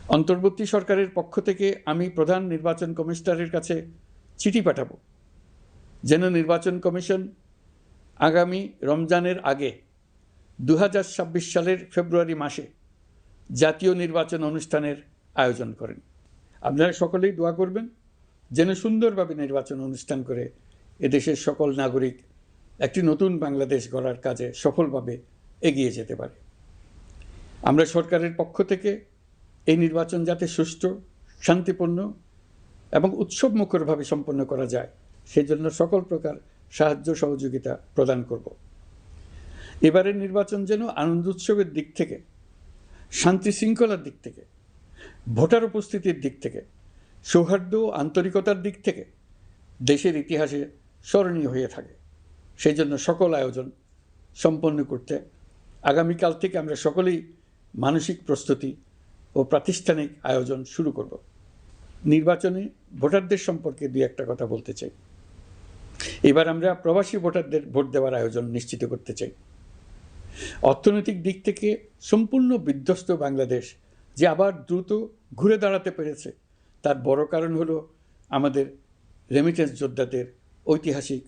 অন্তর্বর্তী সরকারের পক্ষ থেকে আমি প্রধান নির্বাচন কমিশনারের কাছে চিঠি পাঠাবো যেন নির্বাচন কমিশন আগামী রমজানের আগে 2026 সালের ফেব্রুয়ারি মাসে জাতীয় নির্বাচন অনুষ্ঠানের আয়োজন করেন। আপনারা সকলেই দোয়া করবেন যেন সুন্দরভাবে নির্বাচন অনুষ্ঠান করে এদেশের সকল নাগরিক একটি নতুন বাংলাদেশ গড়ার কাজে সফলভাবে এগিয়ে যেতে পারে। আমরা সরকারের পক্ষ থেকে এই নির্বাচন যাতে সুষ্ঠু, শান্তিপূর্ণ এবং উৎসবমুখরভাবে সম্পন্ন করা যায় সেজন্য সকল প্রকার সাহায্য সহযোগিতা প্রদান করব। এবারের নির্বাচন যেন আনন্দ উৎসবের দিক থেকে, শান্তি শৃঙ্খলার দিক থেকে, ভোটার উপস্থিতির দিক থেকে, সৌহার্দ্য ও আন্তরিকতার দিক থেকে দেশের ইতিহাসে স্মরণীয় হয়ে থাকে। সেই জন্য সকল আয়োজন সম্পন্ন করতে আগামীকাল থেকে আমরা সকলেই মানসিক প্রস্তুতি ও প্রাতিষ্ঠানিক আয়োজন শুরু করব। নির্বাচনে ভোটারদের সম্পর্কে দুই একটা কথা বলতে চাই। এবার আমরা প্রবাসী ভোটারদের ভোট দেওয়ার আয়োজন নিশ্চিত করতে চাই। অর্থনৈতিক দিক থেকে সম্পূর্ণ বিধ্বস্ত বাংলাদেশ যে আবার দ্রুত ঘুরে দাঁড়াতে পেরেছে তার বড় কারণ হলো আমাদের রেমিটেন্স যোদ্ধাদের ঐতিহাসিক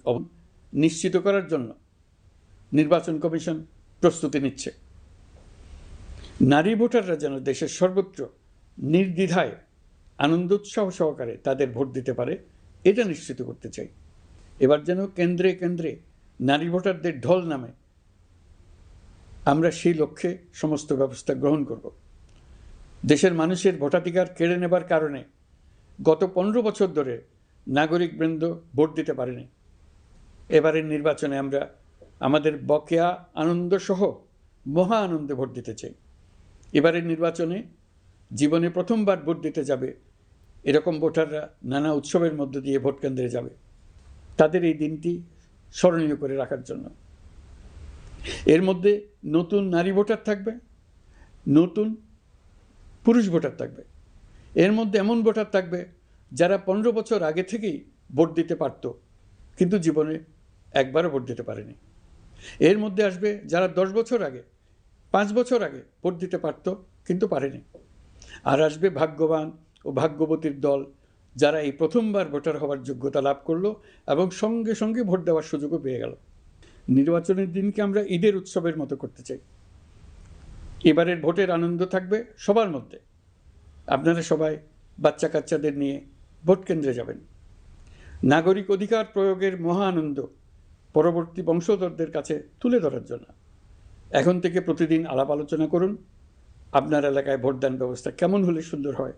নিশ্চিত করার জন্য নির্বাচন কমিশন প্রস্তুতি নিচ্ছে। নারী ভোটাররা যেন দেশের সর্বত্র নির্দ্বিধায় আনন্দোৎসাহ সহকারে তাদের ভোট দিতে পারে এটা নিশ্চিত করতে চাই। এবার যেন কেন্দ্রে কেন্দ্রে নারী ভোটারদের ঢল নামে, আমরা সেই লক্ষ্যে সমস্ত ব্যবস্থা গ্রহণ করব। দেশের মানুষের ভোটাধিকার কেড়ে নেবার কারণে গত 15 বছর ধরে নাগরিকবৃন্দ ভোট দিতে পারেনি। এবারের নির্বাচনে আমরা আমাদের বকেয়া আনন্দসহ মহা আনন্দে ভোট দিতে চাই। এবারের নির্বাচনে জীবনে প্রথমবার ভোট দিতে যাবে এরকম ভোটাররা নানা উৎসবের মধ্য দিয়ে ভোট কেন্দ্রে যাবে, তাদের এই দিনটি স্মরণীয় করে রাখার জন্য। এর মধ্যে নতুন নারী ভোটার থাকবে, নতুন পুরুষ ভোটার থাকবে, এর মধ্যে এমন ভোটার থাকবে যারা 15 বছর আগে থেকেই ভোট দিতে পারত কিন্তু জীবনে একবারও ভোট দিতে পারেনি। এর মধ্যে আসবে যারা 10 বছর আগে, 5 বছর আগে ভোট দিতে পারত কিন্তু পারেনি। আর আসবে ভাগ্যবান ও ভাগ্যবতীর দল যারা এই প্রথমবার ভোটার হওয়ার যোগ্যতা লাভ করলো এবং সঙ্গে সঙ্গে ভোট দেওয়ার সুযোগও পেয়ে গেল। নির্বাচনের দিনকে আমরা ঈদের উৎসবের মতো করতে চাই। এবারের ভোটের আনন্দ থাকবে সবার মধ্যে। আপনারা সবাই বাচ্চা কাচ্চাদের নিয়ে ভোট কেন্দ্রে যাবেন। নাগরিক অধিকার প্রয়োগের মহা আনন্দ পরবর্তী বংশধরদের কাছে তুলে ধরার জন্য এখন থেকে প্রতিদিন আলাপ আলোচনা করুন। আপনার এলাকায় ভোটদান ব্যবস্থা কেমন হলে সুন্দর হয়,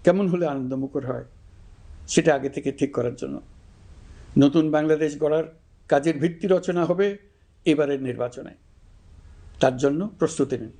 কেমন হলে আনন্দমুখর হয় সেটা আগে থেকে ঠিক করার জন্য নতুন বাংলাদেশ গড়ার কাজের ভিত্তি রচনা হবে এবারের নির্বাচনে। তার জন্য প্রস্তুতি নিন।